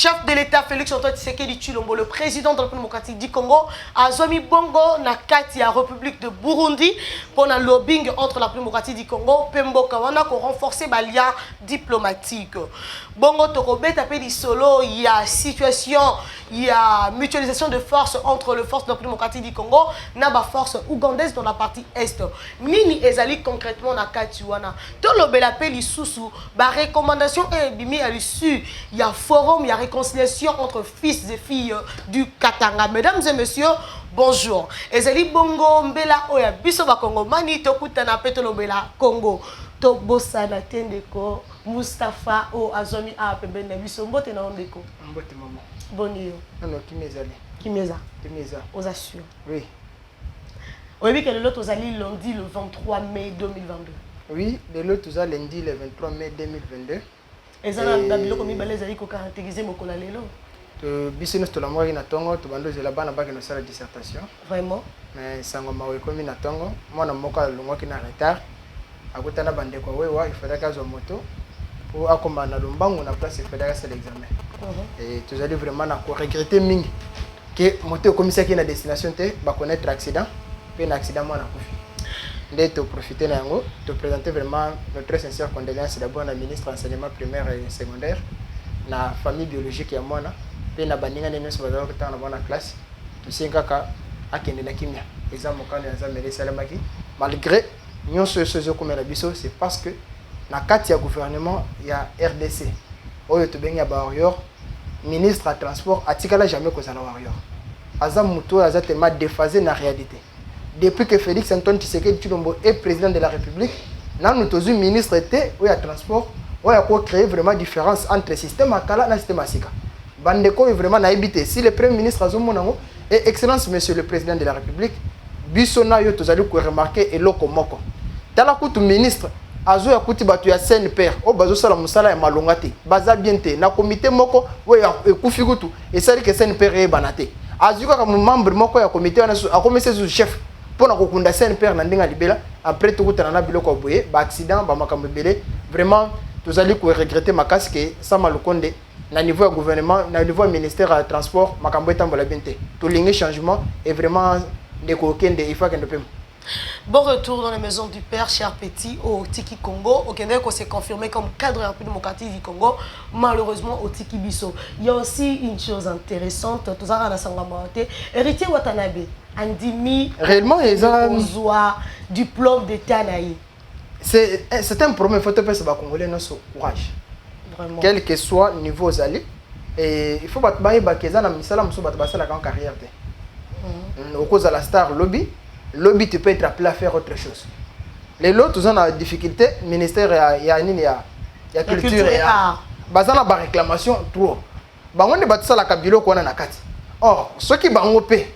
chef de l'État Félix Antoine Tshisekedi Tshilombo, le président de la République démocratique du Congo, a zomi bongo na kati ya République de Burundi pour un lobbying entre la République démocratique du Congo, Pembo Kawana, pour renforcer les liens diplomatiques. Bongo Tokobet a payé solo, il y a situation, il y a mutualisation de forces entre les forces de la République démocratique du Congo, na ba force ougandaise dans la partie est. Nini ezali concrètement na kati wana. Tout le bel appel isusu, ba recommandation et bimi à l'issue, il y a forum, il y a réconciliation entre fils et filles du Katanga. Mesdames et messieurs, bonjour. Ezali bongo mbela oya biso ba Congo mani tokutana peto lobela Congo. To bosana tendeko Mustafa o azomi a pembe na biso mbote na ondeko. Mbote maman. Bonio. Non kimezali. Kimeza. Kimeza. Aux assure. Oui. Oui, que l'autre aux alliés lundi le 23 mai 2022. Oui, l'autre aux lundi le 23 mai 2022. Et ça na biloko mi baleza iko caractériser mokola lelo. To business to la mori na tongo to bando je la bana ba que no sala dissertation. Vraiment. Mais sango mawe komi na tongo, mwana moka longo ki na retard. Akutana bande kwa wewa il faudra kazo moto pour akoma na lombango na place il faudra faire l'examen. Et tu allez vraiment na ko regretter mingi que moto commissaire qui na destination te ba connaître accident, puis un accident mwana kufi. De profiter nango, te présenter vraiment notre sincère condoléances d'abord à la ministre enseignement primaire et secondaire, na famille biologique ya mwana, puis na baninga nene so bazalo kutana na classe, tu sais kaka akende na kimia. Exemple quand ya zameli salamaki, malgré nyonso sozo comme la biso, c'est parce que na kati ya gouvernement ya RDC. Oyo to benga ba warrior, ministre à transport atikala jamais ko zala warrior. Azam muto aza tellement déphasé na réalité. Depuis que Félix Antoine Tshisekedi Tshilombo est président de la République, nous sommes ministre était ou à transport, ou à créer vraiment différence entre le système Akala et le système Asika. Bandeko est vraiment naïbité. Si le premier ministre Azomonango et excellence monsieur le président de la République, Bissona yo tozali ko remarquer eloko moko. Tala kutu ministre azo ya kuti batu ya CNPR o bazo sala musala ya malongate. Baza biente na comité moko o ya kufi kutu et ça dit que CNPR e banate. Azuka comme membre moko ya comité wana a commencé sous chef pour na kokunda CNPR na ndinga libela après tout kutana na biloko boye ba accident ba makambo belé vraiment tozali ko regretter makasi que ça malukonde na niveau du gouvernement na niveau du ministère du transport makambo etambola biente. To lingi changement et vraiment de kokende il faut que nous payons. Bon retour dans la maison du père, cher petit, au Tiki Congo. Au Québec, on s'est confirmé comme cadre de la République démocratique du Congo, malheureusement au Tiki Bisso. Il y a aussi une chose intéressante, tout ça, on a sangamate. Héritier Watanabe, Andimi, réellement, ils ont diplôme d'État naï. C'est un problème, il faut que les Congolais notre courage. Vraiment. Quel que soit le niveau aux alliés, et il faut que les Congolais fassent la carrière. Au cause de la star lobby, tu peux être appelé à faire autre chose. Les autres, ils ont des difficultés. Le ministère, il y a culture et art. Ils ont des réclamations trop. Ils ont des kabilo qu'on a na kati. Or, ceux qui ont payé,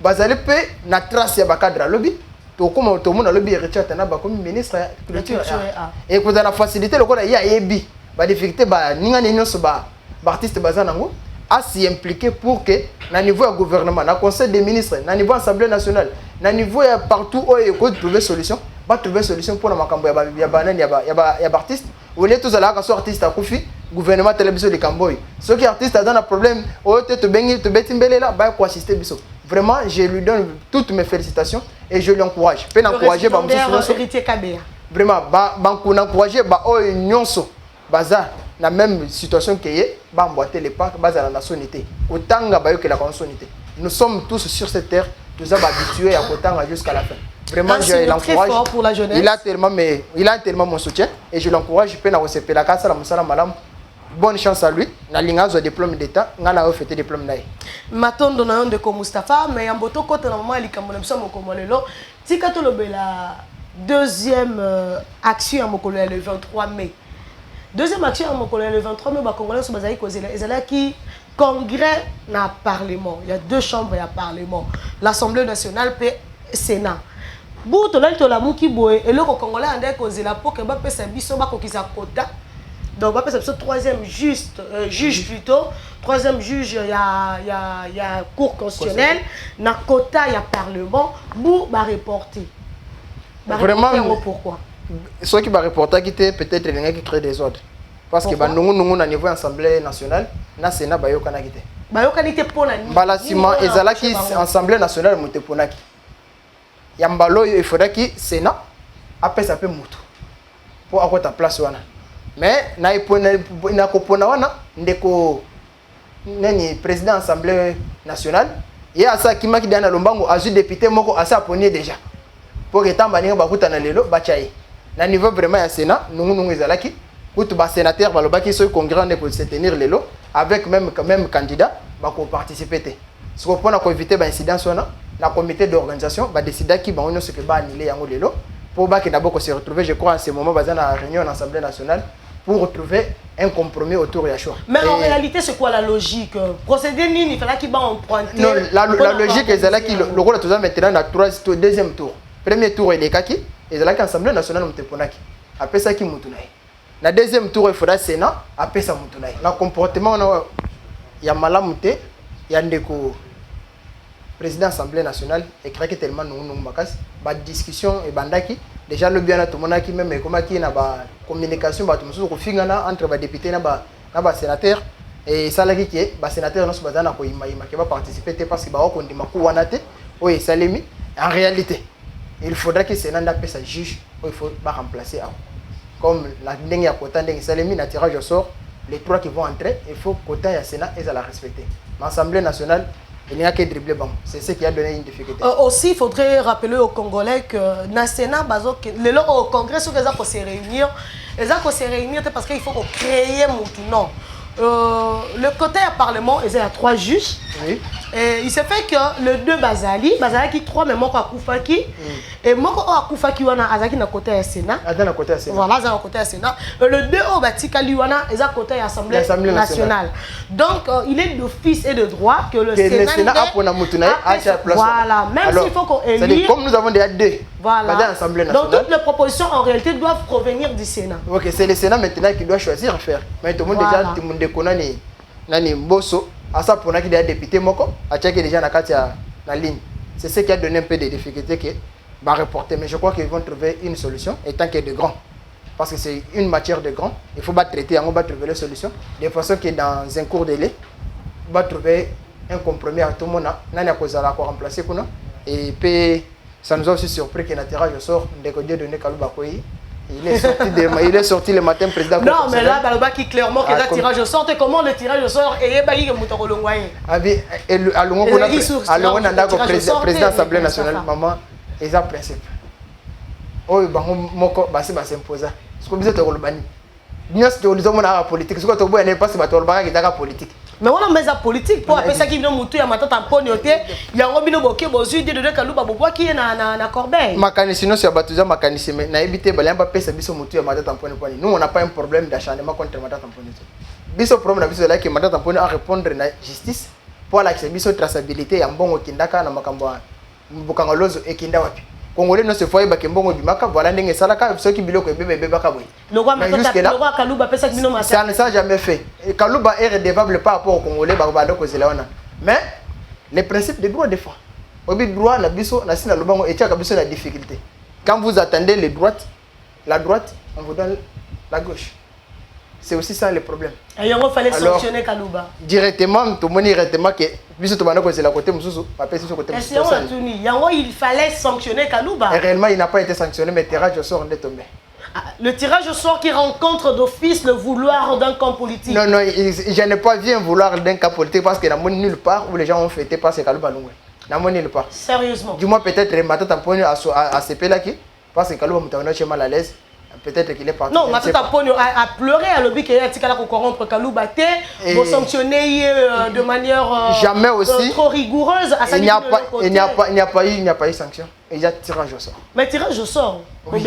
ils ont payé na trace ya cadre lobby. To comme tout le monde lobby retient na ba comme ministre culture et art. Et vous avez la facilité le quoi il y a ebi. Ba difficulté ba ninga ninyo so ba artiste bazanango à s'y impliquer pour que, à niveau du gouvernement, à conseil des ministres, à niveau de l'Assemblée nationale, à niveau partout où il faut trouver solution, trouver solution pour la macambo, il y a artistes, ou les tous là qui sont artistes à Koufi, gouvernement télévision de Camboy. Ceux qui artistes ont un problème, ou te bengi, te betimbele là, bah quoi assister biso. Vraiment, je lui donne toutes mes félicitations et je l'encourage. Je peux l'encourager, bah vraiment, bah encourager, bah oh nyonso, bazar. La même situation qu'il y a, emboîter les pas, base à la nationalité. Autant que la nationalité. Nous sommes tous sur cette terre, nous sommes habitués à Kotanga jusqu'à la fin. Vraiment, je l'encourage. Pour la jeunesse. Il a tellement mon soutien et je l'encourage. Je peux recevoir la casse à la Moussala Malam. Bonne chance à lui. Na linga zo diplôme d'état, ngana a fait diplôme naï. Maton donna de ko Mustafa, mais en boto côté na maman likambo na msamo ko molelo. Tika to lobela deuxième action à Mokolo le 23 mai. Deuxième action le 23 mai, les Congolais sont basés qui congrès na parlement. Il y a deux chambres à parlement, l'Assemblée nationale et le Sénat. Bout to la muki boy et le Congolais andé causer la pour que ba pesa biso ba ko kisa quota. Donc ba pesa troisième juge plutôt, troisième juge il y a cour constitutionnelle, na quota il y a parlement, bout ba reporter. Vraiment pourquoi? Ceux qui va reporter qui peut-être les gens qui créent des ordres. parce que bandungu na niveau assemblée nationale na sénat bayokana kité bayokani te pona ni mbala sima ezalaki assemblée nationale mote ponaki yambalo il faudrait que sénat apesa pe mutu pour akota place wana mais na ipona na kopona wana ndeko nani président assemblée nationale et asa kimaki dana lombango azu député moko asa ponier déjà pour que tamba ninga bakuta na lelo bachai na niveau vraiment ya sénat nungu ezalaki kutu ba sénateur balobaki so congrès ndeko se tenir lelo avec même candidat bako participer té ce qu'on pona ko éviter ba incidence wana na comité d'organisation ba décider qui ba onyo ce que ba annuler yango lelo pour ba que d'abord se retrouver je crois en ce moment bazana réunion en assemblée nationale pour retrouver un compromis autour de la choix. Mais en réalité, c'est quoi la logique? Procéder il fallait qu'il va emprunter. Non, la logique est là qui le rôle tout ça maintenant dans deuxième tour. Premier tour il est kaki et là l'Assemblée nationale mteponaki. Après ça qui mutunaï. La deuxième tour il faudra Sénat après ça mutunaï. Le comportement il y a malamute, il y a ndeko président Assemblée nationale et créé tellement nous makas ba discussion et bandaki déjà le bien à tout le monde qui même comment qui na ba communication ba tout mususu kufingana entre ba député na ba sénateur et ça là qui est ba sénateur non bazana ko ima qui va participer parce que ba ko ndima ku wana te o et salemi en réalité il faudra que Sénat n'a pas sa juge il faut pas remplacer comme la ndenge ya kota ndenge salemi na tirage au sort les trois qui vont entrer il faut quota ya Sénat et ça la respecter l'Assemblée nationale il n'y a que dribbler bon. C'est ce qui a donné une difficulté. Aussi, il faudrait rappeler aux Congolais que le Sénat, au Congrès, ceux qui ont se réunir, parce qu'il faut créer mon non. Le côté du Parlement, il y a 3 juges. Oui. Et il se fait que le 2 Bazali qui 3 mais moi Koufaki et moi Koufaki wana azaki na côté du Sénat. Na côté du Sénat. Voilà, ça na côté du Sénat. Le 2 Batika Liwana est à côté de l'Assemblée nationale. Donc il est d'office et de droit que le Sénat a pour na mutuna à sa place. Voilà, même s'il faut qu'on élire. Comme nous avons déjà 2. Voilà. L'Assemblée nationale. Donc toutes les propositions en réalité doivent provenir du Sénat. OK, c'est le Sénat maintenant qui doit choisir à faire. Mais tout le monde déjà tout le monde connaît nani Mbosso. À ça pour qu'il y a des députés moko, à checker déjà la ligne. C'est ce qui a donné un peu de difficultés que va reporter. Mais je crois qu'ils vont trouver une solution étant qu'il y a de grands. Parce que c'est une matière de grands. Il faut pas traiter, on va trouver la solution. De façon que dans un court délai, on va trouver un compromis à tout le monde. Nani a causé la remplacer pour nous. Et puis ça nous a aussi surpris que notre tirage au sort de Dieu donné Kalouba Koyi. Il est sorti le matin, président. Non, mais là, Baloba qui clairement que le tirage au sort, et comment le tirage au sort est bali que Moutaro Longwaye. À l'Ongo, président Assemblée nationale, maman, ils ont principe. Oh, Moko, Bassi s'imposa. Ce que vous êtes au Lobani. Nous sommes en politique. Ce que vous avez pas, c'est la politique. Mais on a mis la politique pour appeler ça qui vient moutou ya matata mponi ya ngobino boke bozu de Kalouba bobo qui est na corbeille. Makanisi non c'est batuza makanisi mais na ebité balamba pesa biso moutou ya matata mponi. Nous on n'a pas un problème d'acharnement contre matata mponi. Biso problème biso là que matata mponi à répondre na justice pour la biso traçabilité ya mbongo kindaka na makambo mbukangolozo ekinda wapi. Congolais ne se voient pas que mbongo bimaka voilà ndenge salaka ceux qui biloko bébé baka boy. Le Kalouba pesa bino masa. Ça ne s'est jamais fait. Kalouba est redevable par rapport aux Congolais barbado ko zelawana. Mais les principes des droits des fois. Obi droit na biso na sina lobango et tiaka biso la difficulté. Quand vous attendez la droite, on vous donne la gauche. C'est aussi ça le problème. Et il fallait sanctionner Kalouba. Directement, tout le monde directement que biso to bana ko zela côté mususu, papé sur côté mususu. Il fallait sanctionner Kalouba. Et réellement, il n'a pas été sanctionné mais tirage au sort est tombé. Le tirage au sort qui rencontre d'office le vouloir d'un camp politique. Non, je n'ai pas vu un vouloir d'un camp politique parce qu'il n'y a nulle part où les gens ont fêté parce que Kalouba Lungwe. Il n'y a nulle part. Sérieusement. Du moins, peut-être que Matata Ponyo a CP là qui parce que Kalouba Moutawana est mal à l'aise. Peut-être qu'il est parti. Non, Matata Ponyo a pleuré à l'objet qu'il y a un corrompre Kalouba pour sanctionner de manière jamais aussi trop rigoureuse. Il n'y a pas eu sanction. Il y a tirage au sort. Mais tirage au sort oui.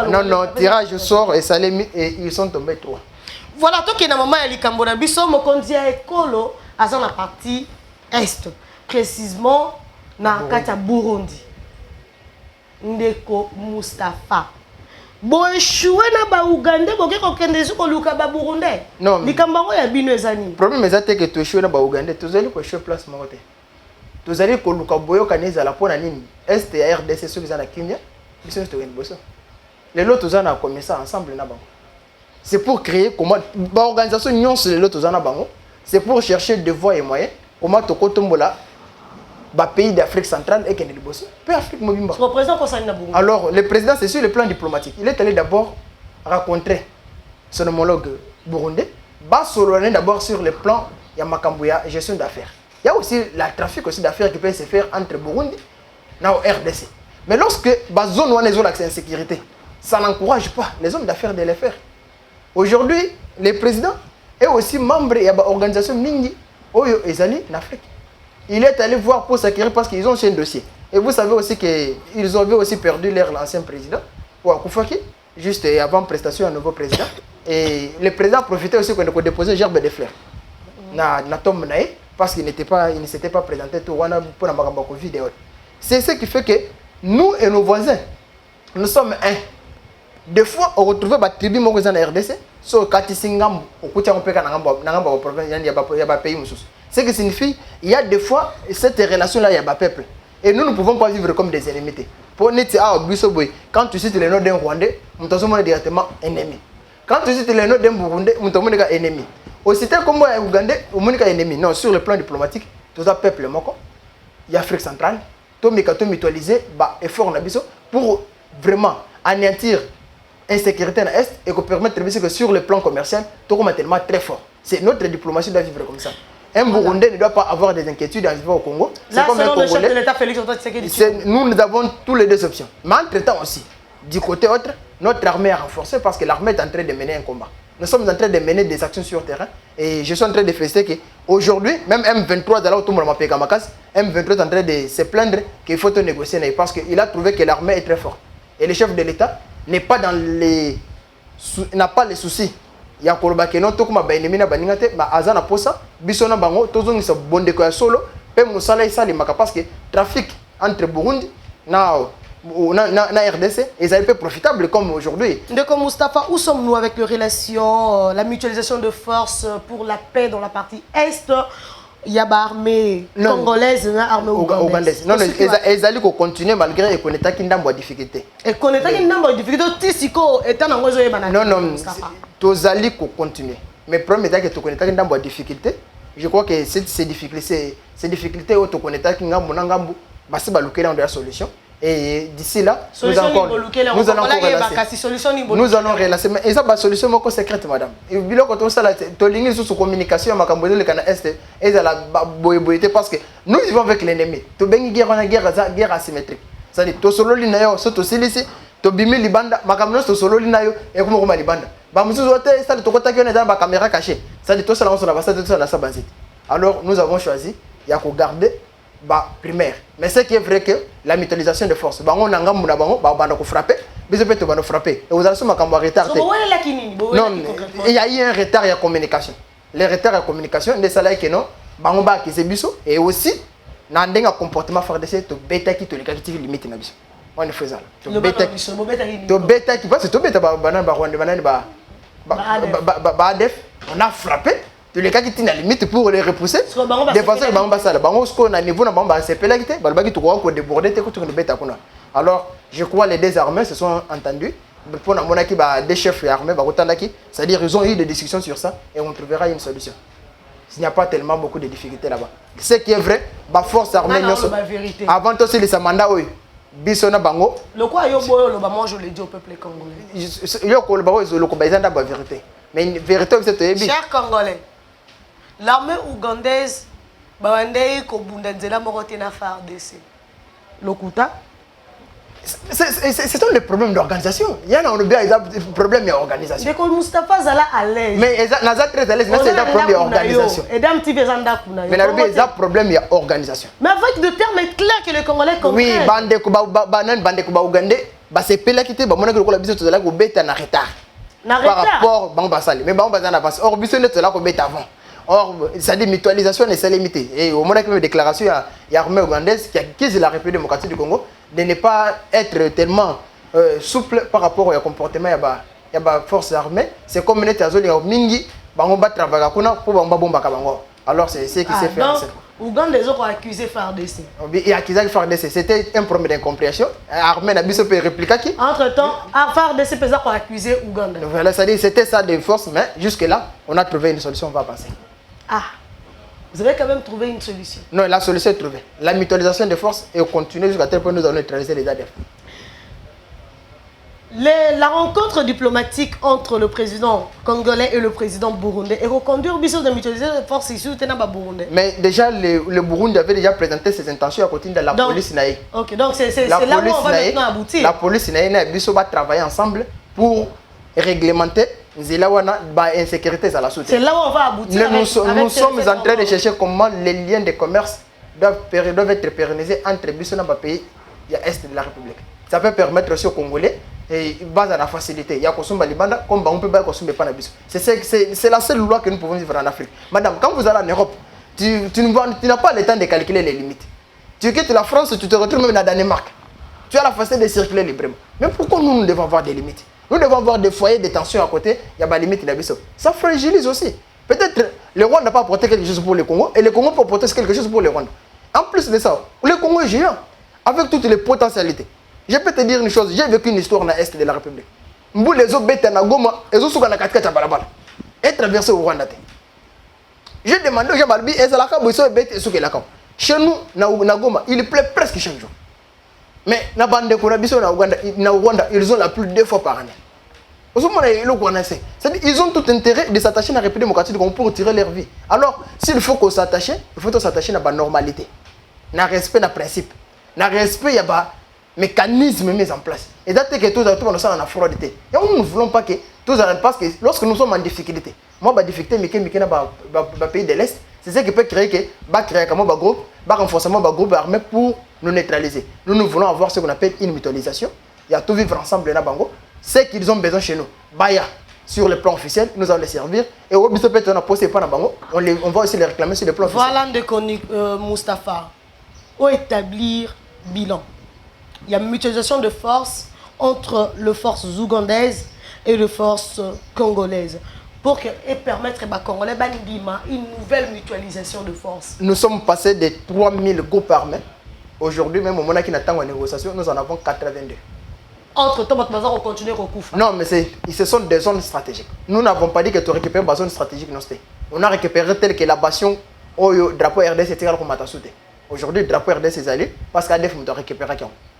Non, tirage au sort et Salemi et ils sont tombés 3. Voilà, toi qui es dans le moment où Likambo na biso mokonzi ya ekolo aza na partie est, précisément na kata Burundi. Ndeko Mustafa. Bo échoué na ba Uganda boke ko kende zuko luka ba Burundais. Non. Likambo ya bino ezani. Problème ezate que tu échoué na ba Uganda, tu zali ko échouer place mokote. Tu zali ko luka boyo kaneza la pona nini? Est ya RDC ceux qui sont na Kenya, biso to ngeni boso. Les lots tous on a commis ça ensemble na bango. c'est pour créer comment l'organisation Nyon sur l'autre c'est pour chercher des voies et moyens comment tokotombola pays d'Afrique centrale et Kenya Liboso. Alors le président c'est sur le plan diplomatique. Il est allé d'abord rencontrer son homologue burundais. D'abord sur le plan Yamakambuya gestion d'affaires. Il y a aussi la trafic aussi d'affaires qui peut se faire entre Burundi et RDC. Mais lorsque la zone où on est l'accès à sécurité, ça n'encourage pas les hommes d'affaires de les faire. Aujourd'hui, le président est aussi membre de l'organisation Mingi Oyo Ezali en Afrique. Il est allé voir pour s'acquérir parce qu'ils ont aussi un dossier. Et vous savez aussi qu'ils avaient aussi perdu l'ancien président, Ouakoufaki, juste avant prestation un nouveau président. Et le président profitait aussi qu'on déposait gerbe de fleurs. Parce qu'il ne s'était pas présenté tout pour la Covid. C'est ce qui fait que nous et nos voisins, nous sommes un. Des fois, on retrouve des tribus en RDC, sur Katisingam, au côté de la pays. Ce qui signifie qu'il y a des fois, cette relation-là, il y a des peuples. Et nous ne pouvons pas vivre comme des ennemis. Pour nous, quand tu cites le nom d'un Rwandais, nous sommes directement ennemis. Quand tu cites le nom d'un Burundais, nous sommes ennemis. Aussi comme moi, Ougandais, nous sommes ennemis. Non, sur le plan diplomatique, tout ça peuple, il y a l'Afrique centrale, tout le mutualiser, effort pour vraiment anéantir l'insécurité dans l'Est et permettre que sur le plan commercial, tout est tellement très fort. C'est notre diplomatie doit vivre comme ça. Un Burundais ne doit pas avoir des inquiétudes au Congo. Là, selon le chef de l'État, Félix Antoine Tshisekedi. Nous avons tous les deux options. Mais entre-temps aussi, du côté autre, notre armée a renforcé parce que l'armée est en train de mener un combat. Nous sommes en train de mener des actions sur le terrain. Et je suis en train de féliciter qu'aujourd'hui, même M23, M23 est en train de se plaindre qu'il faut négocier parce qu'il a trouvé que l'armée est très forte. Et le chef de l'État n'a pas les soucis. Il y a des gens qui ont été azana posa bisona bango tozongi sa bonde ko ya solo pe musala isali maka parce que trafic entre Burundi na RDC et ça est profitable comme aujourd'hui. Ndeko Moustapha, où sommes-nous avec les relations, la mutualisation de forces pour la paix dans la partie est? Il y a l'armée congolaise et l'armée ougandaise. Non, ils allaient continuer malgré les connaître qui n'ont pas de difficulté. Et connaître qui n'ont pas de difficulté, Tissiko est un enjeu. Non, ils allaient continuer. Mais le problème est que tu connais qui n'ont pas de difficulté. Je crois que ces difficultés, tu connais qui n'ont pas de solution. Et d'ici là, nous allons relancer. Mais ça, la solution est secrète, madame. Et quand on ligne sous communication, parce que nous vivons avec l'ennemi. Tu as une guerre asymétrique. C'est-à-dire, tu as solo l'inayo, tu as silici, tu as bimé libanda, makamno tu solo l'inayo, et comment on libanda. Caméra cachée. C'est-à-dire, tout ça, on a alors, nous avons choisi, il y a garder primaire. Mais ce qui est vrai que la mutualisation de force, on a frappé, mais on peut frapper. Et vous avez retard. Non, il y a eu un retard de communication. Le retard de communication, des salaires que non, et aussi, dans un comportement fort de cette bêta qui te limite. On est faisant. Tu bêta qui passe, tu bêta, on a frappé. Tu les cas qui tiennent la limite pour les repousser. Des fois, c'est un niveau alors, je crois que les deux armées se sont entendus. Pour des chefs armés, c'est-à-dire qu'ils ont eu des discussions sur ça et on trouvera une solution. Il n'y a pas tellement beaucoup de difficultés là-bas. Ce qui est vrai, la force armée, avant tout, c'est les mandats. Bisona bango. Le quoi moi je le dis au peuple congolais. La vérité. Mais une vérité c'est chers Congolais, l'armée ougandaise bawandei ko bundanzela morote na FARDC. Lokuta c'est les problèmes d'organisation. Il y en a des problèmes d'organisation. Dès que Moustapha Zala à l'aise. Mais Naza très à l'aise, c'est un problème d'organisation. Et d'un petit vezanda kuna. Mais il y a un problème d'organisation. Mais avec des termes clairs que les Congolais comprennent. Oui, bande kuba ougandais, c'est pela kité ba mona ko la biso tozala ko beta na retard. Par rapport bamba sali, mais bamba en avance. Or biso net là ko beta avant. Or, ça dit mutualisation et c'est limité. Et au moment où il y a une déclaration, il y a l'armée ougandaise qui accuse la République démocratique du Congo de ne pas être tellement souple par rapport au comportement de la force armée. C'est comme les Tazoli Mingi, on va travailler pour bomba. Alors, c'est ce qui s'est fait. Ouganda, ils ont accusé FARDC. Il a accusé FARDC. C'était un problème d'incompréhension. Armée n'a pas pu répliquer qui. Entre-temps, FARDC peut accuser Ouganda. Voilà, c'est-à-dire c'était ça des forces, mais jusque-là, on a trouvé une solution, on va passer. Ah, vous avez quand même trouvé une solution. Non, la solution est trouvée. La mutualisation des forces est continuée jusqu'à tel point que nous allons neutraliser les ADF. La rencontre diplomatique entre le président congolais et le président burundais est reconduire biso de mutualiser les forces ici au Burundais. Mais déjà, le Burundi avait déjà présenté ses intentions à côté de la police naïe. Ok, donc c'est là où on va maintenant aboutir. La police naïe biso va travailler ensemble pour réglementer l'insécurité à la société. C'est là où on va aboutir. Nous sommes en train de chercher comment les liens de commerce doivent être pérennisés entre biso et les pays de l'Est de la République. Ça peut permettre aussi aux Congolais et base à la facilité. Il y a Kosumba Libanda, comme on peut pas Kosumba Panabiso. C'est la seule loi que nous pouvons vivre en Afrique. Madame, quand vous allez en Europe, tu n'as pas le temps de calculer les limites. Tu quittes la France, tu te retrouves même dans le Danemark. Tu as la facilité de circuler librement. Mais pourquoi nous devons avoir des limites? Nous devons avoir des foyers de tension à côté, il y a des limites d'Abisso. Ça fragilise aussi. Peut-être le Rwanda n'a pas apporté quelque chose pour le Congo et le Congo peut apporter quelque chose pour le Rwanda. En plus de ça, le Congo est géant, avec toutes les potentialités. Je peux te dire une chose, j'ai vécu une histoire dans l'Est de la République. Mbou les autres bêtes na Goma, ils ont souka na katika balabala. Et traversé au Rwanda. J'ai demandé aux gens Balbi, et ça la cabo, ils sont bêtes et souka la cabo. Chez nous, na Goma, il pleut presque chaque jour. Mais na bande de Kourabiso na Rwanda, ils ont la pluie 2 fois par année. C'est-à-dire ils ont tout intérêt de s'attacher à la République démocratique pour tirer leur vie. Alors, s'il faut qu'on s'attache, il faut s'attacher à la normalité, à respect, à principe, à respect, il y a mécanisme mis en place. Et dès que tout le monde est en fraude, nous ne voulons pas que tout parce que lorsque nous sommes en difficulté, moi la difficulté dans le pays de l'Est, c'est ce qui peut créer un groupe, un renforcement d'un groupe armé pour nous neutraliser. Nous voulons avoir ce qu'on appelle une mutualisation. Il y a tout vivre ensemble dans Bango. Ce qu'ils ont besoin chez nous, Baya, sur le plan officiel, nous allons les servir. Et au Bissau on a posé pas dans Bango, on va aussi les réclamer sur le plan officiel. Voilà de Moustapha. Où établir bilan. Il y a une mutualisation de forces entre les forces ougandaises et les forces congolaises pour permettre aux Congolais une nouvelle mutualisation de forces. Nous sommes passés de 3000 groupes armés. Aujourd'hui, même au moment qui n'attend en négociation, nous en avons 82. Entre-temps, on continue à recouvrir. Non, mais ce sont des zones stratégiques. Nous n'avons pas dit que tu récupères une zone stratégique. Non, on a récupéré tel que la bastion au drapeau RDC était comme à sauté. Aujourd'hui, le drapeau RDC est allé parce qu'ADF nous a récupéré.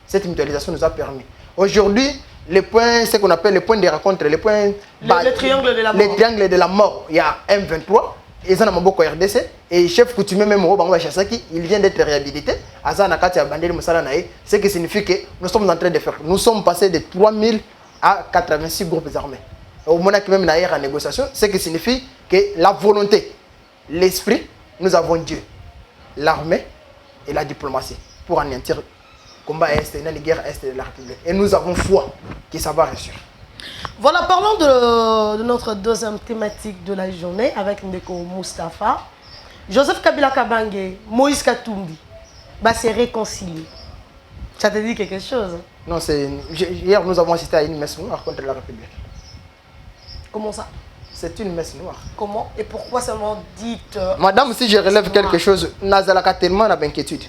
Cette mutualisation nous a permis. Aujourd'hui, les points, ce qu'on appelle les points de rencontre, les points... Le triangle de la mort. Les triangles de la mort. Il y a M23, ils ont beaucoup RDC, et le chef coutumier même au Bango Chassaki, il vient d'être réhabilité. Ce qui signifie que nous sommes en train de faire. Nous sommes passés de 3000 à 86 groupes armés. Au moment qui même en négociation, ce qui signifie que la volonté, l'esprit, nous avons Dieu, l'armée et la diplomatie pour anéantir combat est, les guerres est de la République. Et nous avons foi que ça va réussir. Voilà, parlons de notre deuxième thématique de la journée avec Ndeko Moustapha. Joseph Kabila Kabange, Moïse Katumbi, va se réconcilier. Ça te dit quelque chose? Non, hier nous avons assisté à une messe noire contre la République. Comment ça? C'est une messe noire. Comment et pourquoi seulement dites... Madame, si je relève quelque chose, Nazalaka tellement d'inquiétude.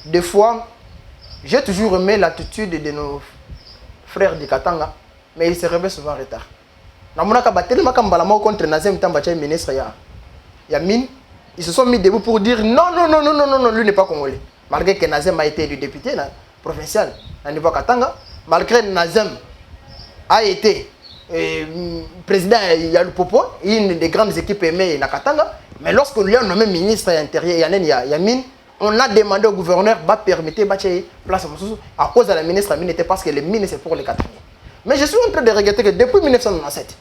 Des fois, j'ai toujours aimé l'attitude de nos frères du Katanga, mais ils se réveillent souvent en retard. Contre Nazem Tambacha, ministre Yamin, ils se sont mis debout pour dire non, lui n'est pas congolais. Malgré que Nazem a été élu député provincial à niveau Katanga, malgré que Nazem a été président Yalupopo, une des grandes équipes aimées à Katanga, mais lorsqu'on lui a nommé ministre intérieur Yamin, on a demandé au gouverneur de permettre de place à cause de la ministre Yamin, parce que les mines c'est pour les Katangais. Mais je suis en train de regretter que depuis 1997,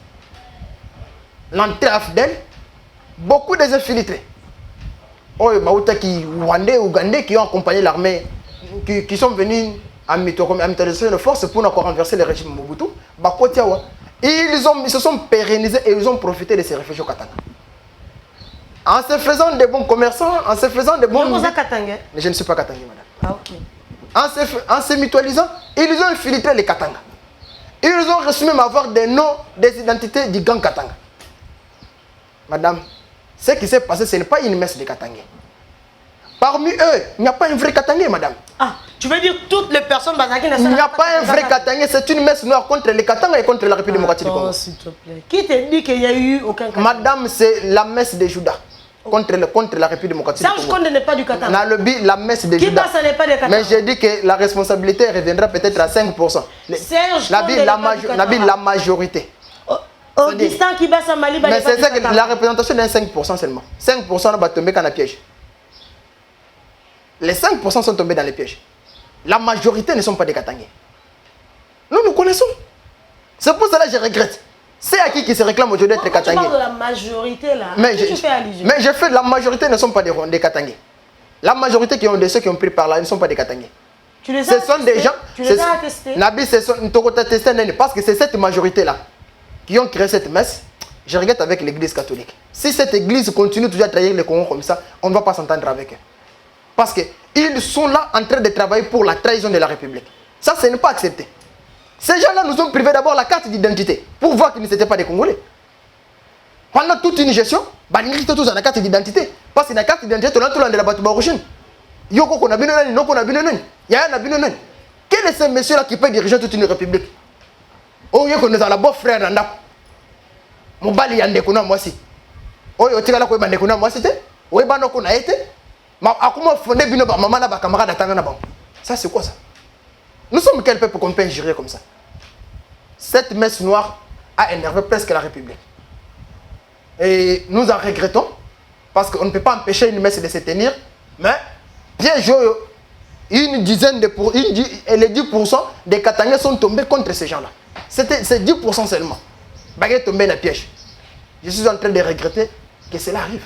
l'entrée à Fidel, beaucoup des infiltrés, Rwandais, Ougandais qui ont accompagné l'armée, qui sont venus en mutualisation de force pour encore renverser le régime Mobutu, ils se sont pérennisés et ils ont profité de ces réfugiés au Katanga. En se faisant des bons commerçants, en se faisant des bons... Mais je ne suis pas Katangais, madame. Ah, ok. En se mutualisant, ils ont infiltré les Katanga. Ils ont reçu même avoir des noms, des identités du gang Katanga. Madame, ce qui s'est passé, ce n'est pas une messe de Katanga. Parmi eux, il n'y a pas un vrai Katangé, madame. Ah, tu veux dire toutes les personnes Bazaki Il n'y a pas un vrai Katangé, c'est une messe noire contre les Katanga et contre la République démocratique du Congo. S'il te plaît. Qui te dit qu'il n'y a eu aucun Katanga? Madame, c'est la messe de Judas contre la République démocratique du Serge Congo. Konde n'est pas du Katanga. La messe de Judas. Qui n'est pas du Katanga? Mais j'ai dit que la responsabilité reviendra peut-être à 5%. Serge la majorité. Augustin Kibasa Mali, mais c'est ça que la représentation est 5% seulement. 5% va tomber dans le piège. Les 5% sont tombés dans les pièges. La majorité ne sont pas des Katangais. Nous connaissons. C'est pour cela que je regrette. C'est à qui se réclame aujourd'hui d'être Katangais. Tu parles de la majorité là. Mais je fais la majorité ne sont pas des Katangais. La majorité de ceux qui ont pris par là ne sont pas des Katangais. Tu les as attestés? Des gens. Tu les as attestés? Nabi, parce que c'est cette majorité là qui ont créé cette messe. Je regrette avec l'église catholique. Si cette église continue toujours à trahir les Congos comme ça, on ne va pas s'entendre avec eux. Parce qu'ils sont là en train de travailler pour la trahison de la République. Ça, ce n'est pas accepté. Ces gens-là nous ont privé d'abord la carte d'identité pour voir qu'ils n'étaient pas des Congolais. Pendant toute une gestion, ils ont tous la carte d'identité. Parce que la carte d'identité, tout le monde de la bâtiment origine. Il y a un quel est ce monsieur-là qui peut diriger toute une république? Oh, il y a un beau frère dans la Mobali Yandekuna, moi aussi. Oh, il y a un Yandekuna, moi aussi. Oh, il y a un été. Ça, c'est quoi ça? Nous sommes quel peuple qu'on peut injurer comme ça? Cette messe noire a énervé presque la République. Et nous en regrettons, parce qu'on ne peut pas empêcher une messe de se tenir, mais bien joué, les 10% des Katangais sont tombés contre ces gens-là. C'est 10% seulement. Ils sont tombés dans le piège. Je suis en train de regretter que cela arrive.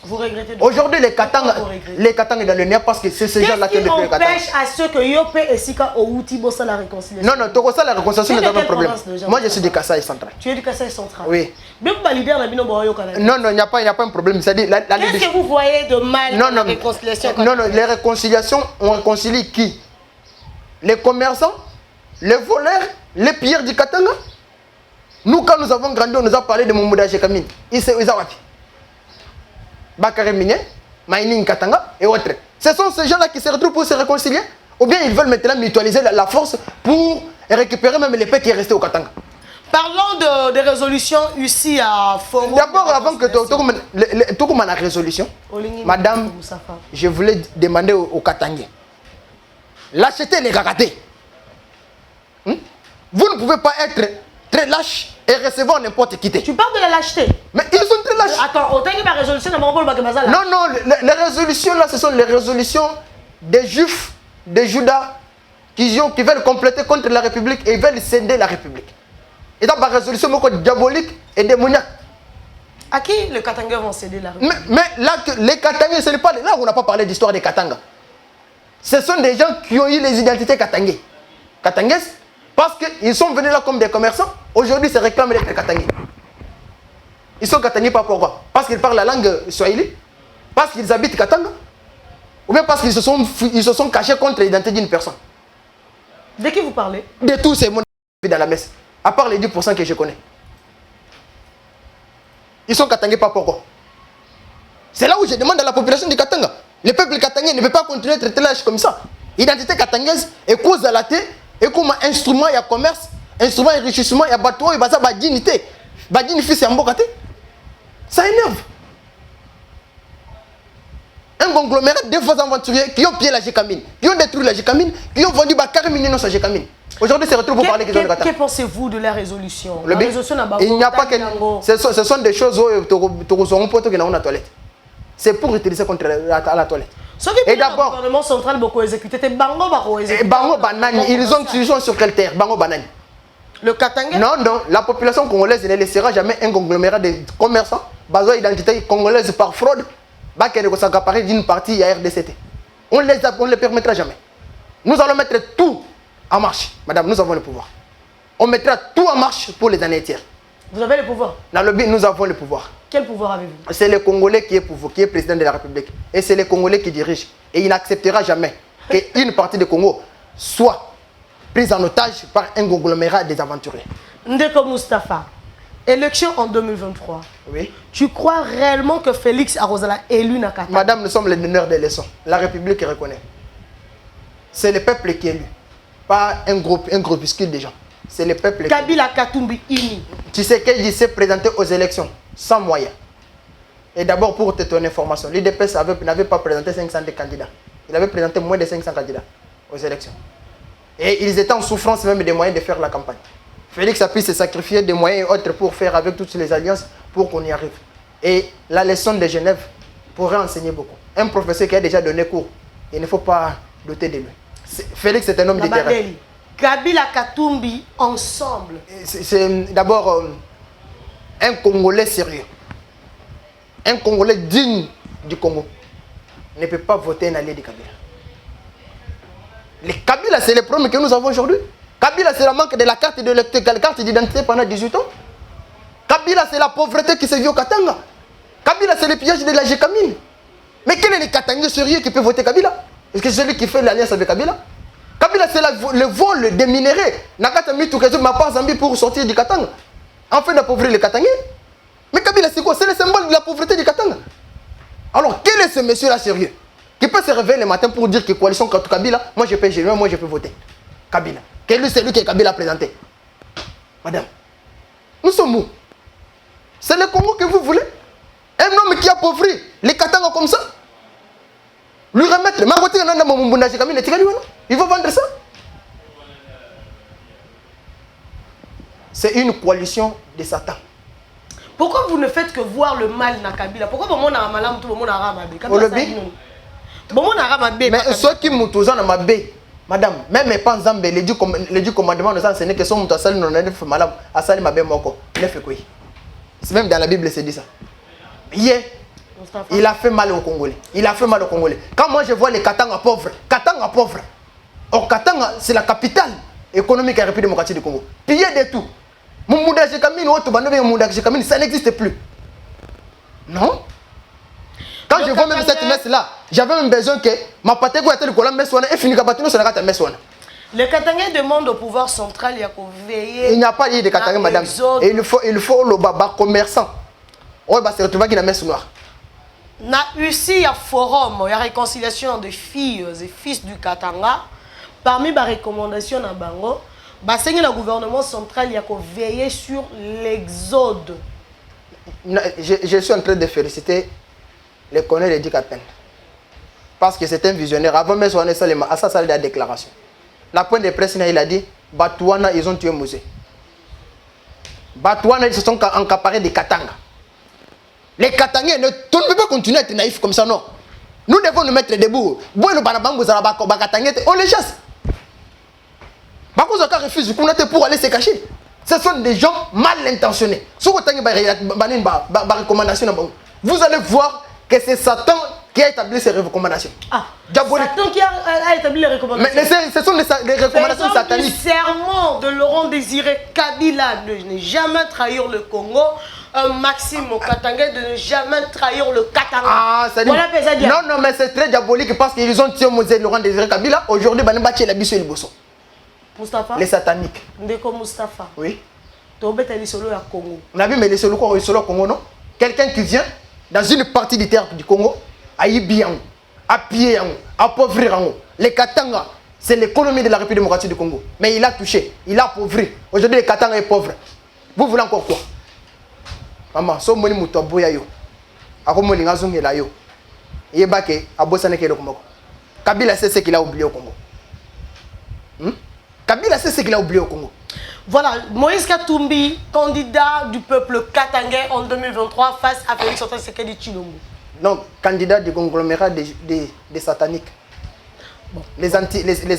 Vous regrettez? Aujourd'hui, les Katanga dans le nerf parce que c'est ces gens-là qui ont fait les Katanga. Qu'est-ce qui empêche à ceux que Yope et Sika Outi bossent la réconciliation? Non, Tokosa, la réconciliation n'est pas un problème. Moi, je suis du Kassai central. Tu es du Kassai central? Oui. Même pas leader n'a pas au Canada. Non, il n'y a pas un problème. Qu'est-ce que vous voyez de mal dans la réconciliation? Non, les réconciliations, on réconcilie qui? Les commerçants, les voleurs, les pilleurs du Katanga. Nous, quand nous avons grandi, on nous a parlé de Moumouda Jekamine. Ils Wapi. Bakare Mine, Maïning Katanga et autres. Ce sont ces gens-là qui se retrouvent pour se réconcilier, ou bien ils veulent maintenant mutualiser la force pour récupérer même les paix qui est resté au Katanga. Parlons des résolutions ici à Forum. D'abord, avant que tout comme la résolution, madame, je voulais demander aux Katangais, lâcheté les garatés. Vous ne pouvez pas être très lâche et recevoir n'importe qui. Tu parles de la lâcheté? Mais ils sont très lâches. Attends, autant que ma résolution n'a pas Non, les résolutions là, ce sont les résolutions des Juifs, des Judas, qui veulent compléter contre la République et veulent scinder la République. Et donc, la résolution diabolique et démoniaque. À qui les Katangais vont céder la République? Mais là, les Katangais, ce n'est pas là où on n'a pas parlé d'histoire des Katanga. Ce sont des gens qui ont eu les identités Katangais. Katangais, parce qu'ils sont venus là comme des commerçants, aujourd'hui ils se réclament d'être Katangais. Ils sont Katangais pas pourquoi? Parce qu'ils parlent la langue swahili, parce qu'ils habitent Katanga, ou bien parce qu'ils se sont cachés contre l'identité d'une personne. De qui vous parlez? De tous ces mondes dans la messe, à part les 10% que je connais. Ils sont Katangais pas pourquoi? C'est là où je demande à la population du Katanga. Le peuple katangais ne peut pas continuer à être lâche comme ça. L'identité katangaise est cause à la tête, et comme instrument, il y a commerce, instrument enrichissement, il y a bateau, il y a dignité. Ça énerve. Un conglomérat de faux aventuriers qui ont pillé la Gécamine, qui ont détruit la Gécamine, qui ont vendu 40 millions à Gécamine. Aujourd'hui, c'est retrouvé pour parler qu'ils ont le Qatar. Que pensez-vous de la résolution? La résolution il n'y a pas que... Ce sont des choses où la toilette. C'est pour utiliser contre la toilette. Et d'abord, le gouvernement central beaucoup exécuté. Ils sont sur quelle terre? Bango Banani. Le Katanga? Non, la population congolaise ne laissera jamais un conglomérat de commerçants basé identité congolaise par fraude s'accaparer d'une partie à RDCT. On ne les permettra jamais. Nous allons mettre tout en marche. Madame, nous avons le pouvoir. On mettra tout en marche pour les années entières. Vous avez le pouvoir? Dans le but, nous avons le pouvoir. Quel pouvoir avez-vous? C'est le Congolais qui est président de la République. Et c'est le Congolais qui dirige. Et il n'acceptera jamais qu'une partie du Congo soit prise en otage par un conglomérat des aventuriers. Ndeko Moustapha, Élection en 2023. Oui. Tu crois réellement que Félix Arozala est élu Nakata? Madame, nous sommes les donneurs des leçons. La République reconnaît. C'est le peuple qui est élu. Pas un groupuscule de gens. C'est le peuple. Kabila Katumbi Ini. Tu sais qu'il s'est présenté aux élections sans moyens. Et d'abord, pour te donner information, l'UDPS n'avait pas présenté 500 candidats. Il avait présenté moins de 500 candidats aux élections. Et ils étaient en souffrance même des moyens de faire la campagne. Félix a pu se sacrifier des moyens et autres pour faire avec toutes les alliances pour qu'on y arrive. Et la leçon de Genève pourrait enseigner beaucoup. Un professeur qui a déjà donné cours, il ne faut pas douter de lui. Félix est un homme de terrain. Kabila Katumbi ensemble. C'est d'abord un Congolais sérieux. Un Congolais digne du Congo ne peut pas voter un allié de Kabila. Les Kabila, c'est le problème que nous avons aujourd'hui. Kabila, c'est le manque de la carte d'identité pendant 18 ans. Kabila, c'est la pauvreté qui se vit au Katanga. Kabila, c'est le pillage de la Gécamine. Mais quel est le Katangais sérieux qui peut voter Kabila? Est-ce que c'est celui qui fait l'alliance avec Kabila? Kabila, c'est le vol des minéraux. Nakata mis tout réseau, ma part Zambie pour sortir du Katanga. Enfin d'appauvrir les Katangais. Mais Kabila, c'est quoi? C'est le symbole de la pauvreté du Katanga. Alors, quel est ce monsieur-là sérieux qui peut se réveiller le matin pour dire que coalition Kabila, moi je peux voter Kabila. Quel est celui que Kabila a présenté? Madame, nous sommes où? C'est le Congo que vous voulez? Un homme qui appauvrit les Katanga comme ça? Lui remettre, il va vendre ça? C'est une coalition de Satan. Pourquoi vous ne faites que voir le mal dans Kabila? Pourquoi vous avez malam tout le monde a ramabé? Mais ceux qui m'ont tous en mabé, madame, même pas Zambé, les du commandement de enseigner que son mouton sali non a fait malam, a sali mabé moko, ne fait quoi? C'est même dans la Bible c'est dit ça. Hier, il a fait mal aux Congolais. Il a fait mal aux Congolais. Quand moi je vois les Katanga pauvres, or Katanga c'est la capitale économique de la République démocratique du Congo. Pillé de tout. Ça n'existe plus. Non? Quand je vois même cette messe-là, j'avais même besoin que ma patée soit telle que la messe soit et finit à sur la messe. Les Katangais demandent au pouvoir central de veiller. Il n'y a pas de Katangais, madame. Et il faut le baba commerçant. On va se retrouver dans la messe noire. Na ici un forum, il y a réconciliation des filles et fils du Katanga. Parmi les recommandations dans Bango, le gouvernement central il y a veiller sur l'exode. Je suis en train de féliciter les connaisseurs de Dikapen. Parce que c'est un visionnaire. Avant même son à sa salle de déclaration. La pointe de presse, il a dit Batouana, ils ont tué Mosé. Batouana, ils se sont encaparés des Katanga. Les Katangais, tu ne peux pas continuer à être naïf comme ça, non. Nous devons nous mettre debout. On les chasse. Bakouzaka refuse pour aller se cacher. Ce sont des gens mal intentionnés. Vous allez voir que c'est Satan qui a établi ces recommandations. Ah, Satan qui a établi les recommandations. Mais ce sont des recommandations sataniques. Le serment de Laurent Désiré Kabila de ne jamais trahir le Congo. Maxime Katanga de ne jamais trahir le Katanga. Ah, ça dit... Non, mais c'est très diabolique parce qu'ils ont tué Mosé Laurent Désiré Kabila. Aujourd'hui, ils ont battu la bise et le bosson. Moustapha? Les sataniques. Ndeko Moustapha. Oui. Tu as vu les solos à Congo. On a vu, mais les solos au Congo, non? Quelqu'un qui vient dans une partie du terre du Congo, à Yibi, à piller, à appauvrir. Les Katanga, c'est l'économie de la République démocratique du Congo. Mais il a touché, il a appauvri. Aujourd'hui, les Katanga est pauvre. Vous voulez encore quoi? Maman, so moni mutoboya yo. Ako moni ngazungela yo. Yebake abosana ke lokomoko. Kabila c'est ce qu'il a oublié au Congo. Kabila c'est ce qu'il a oublié au Congo. Voilà, Moïse Katumbi, candidat du peuple katangais en 2023 face à Félix Antoine Tshisekedi Tshilombo. Non, candidat du conglomérat des sataniques. Bon. Les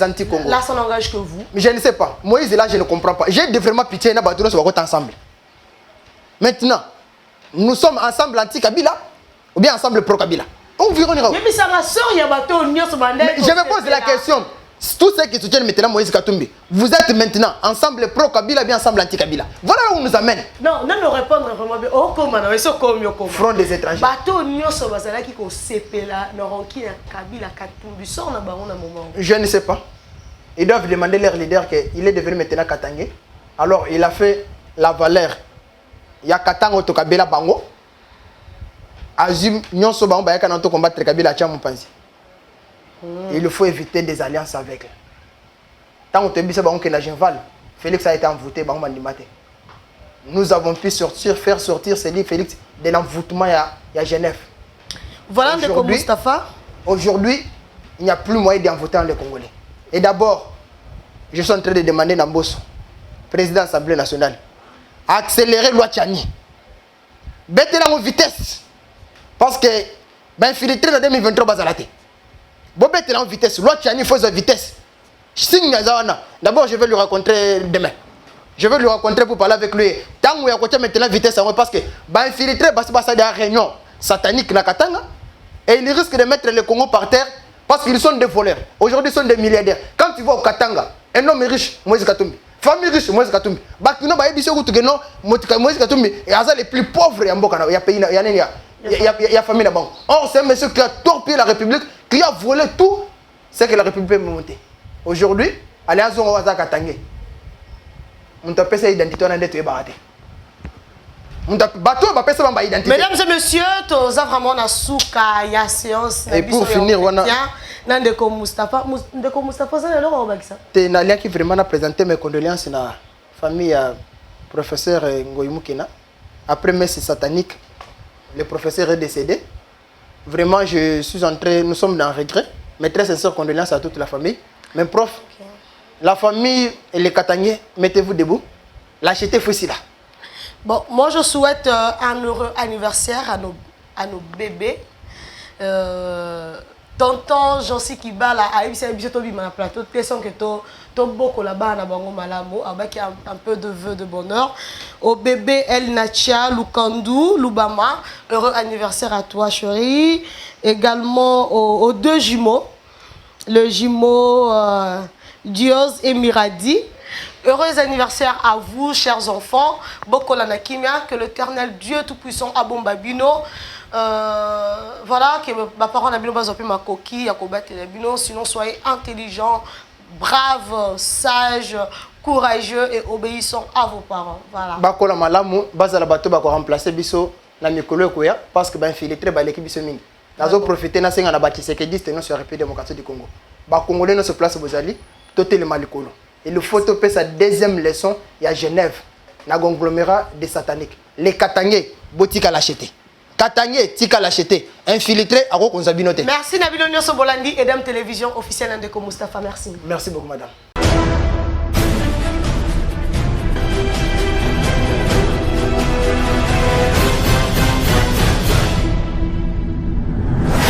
anti-Congo. Là, ça n'engage que vous. Mais je ne sais pas. Moïse, là, je ne comprends pas. J'ai vraiment pitié, nous sommes ensemble. Maintenant, nous sommes ensemble anti-Kabila ou bien ensemble pro-Kabila. On verra. Mais ça va sortir, je me pose la question. Tous ceux qui soutiennent maintenant Moïse Katumbi, vous êtes maintenant ensemble pro-Kabila, bien ensemble anti-Kabila. Voilà où on nous amène. Non, non, répondre vraiment bien. Oh, comment on Front des étrangers. Je ne sais pas. Ils doivent demander leur leader qu'il est devenu maintenant Katangais. Alors, il a fait la valeur ya Katanga to Kabila bango azim nyonso bango bayaka na to combattre Kabila cha Mpanzi. Il faut éviter des alliances avec. Tant que tu bango que la Genval, Félix a été envoûté bango mandimate. Nous avons pu faire sortir Céline Félix de l'envoûtement à Genève. Voilà de Mustafa. Aujourd'hui, il n'y a plus moyen d'envoûter les Congolais. Et d'abord, je suis en train de demander Namboso, président de l'Assemblée nationale, à accélérer loi Tchani. Bête en vitesse. Parce que, ben, filtré en 2023, bazalate. Bon, bête en vitesse. Loi Tchani, il faut la vitesse. D'abord, je vais lui rencontrer demain. Je vais lui rencontrer pour parler avec lui. Tant que je vais maintenant vitesse, parce que, ben, filtré, c'est une réunion satanique na Katanga. Et ils risquent de mettre le Congo par terre parce qu'ils sont des voleurs. Aujourd'hui, ils sont des milliardaires. Quand tu vas au Katanga, un homme riche, Moïse Katumbi. Famille riche, Moïse Katumbi. Bakino, Moïse Katumbi. Et les plus pauvres, il y a pays, il y a famille là-bas. Or, c'est un monsieur qui a torpillé la République, qui a volé tout ce que la République peut monter. Aujourd'hui, allez à Zongo Waza Katanga. On t'a fait cette identité, on a été baraté. Mesdames et messieurs, tu as vraiment la souka, il y a séance. Et pour finir, on a Ndeko Mustafa, c'est alors ça. C'est Nalia qui vraiment a présenté mes condoléances à la famille professeur Ngoïmoukina. Après messe satanique, le professeur est décédé. Vraiment, je suis entré, nous sommes dans le regret. Mes très sincères condoléances à toute la famille. Mes profs, la famille et les Katangais, mettez-vous debout. L'acheter faut ici là. Bon, moi je souhaite un heureux anniversaire à nos bébés. Tonton Jansi Kibala a eu un plateau de questions que tu beaucoup là-bas na bango malamu avec un peu de vœux de bonheur. Au bébé El Nachia Lukandu Lubama, heureux anniversaire à toi chérie. Également aux deux jumeaux, le jumeau Dios et Miradi. Heureux anniversaire à vous, chers enfants. Bokola Nakimia, que l'Éternel Dieu Tout-Puissant Abombabino. Voilà, que ma parole n'a pas ma coquille, à combattre les binos. Sinon, soyez intelligents, braves, sages, courageux et obéissants à vos parents. Voilà. Bakola Malamu, Bazala Bato va remplacer Bisso, la Mikolo Koya, parce que ben filtré par l'équipe Bisso Ming. Nous avons profité de la bâtisse qui dit que nous sommes République démocratique du Congo. Les Congolais se placent au Bozali, tout est le Malikolo. Et le faut topper sa deuxième leçon, il y a Genève, un conglomérat des sataniques. Les Katangais, Botika l'acheter. Katangais, Tika l'acheter. Infiltré, à Rokonzabinote. Merci Nabilo Nyoso Bolandi, Edem Télévision officielle Ndeko Mustafa. Merci. Merci beaucoup, madame.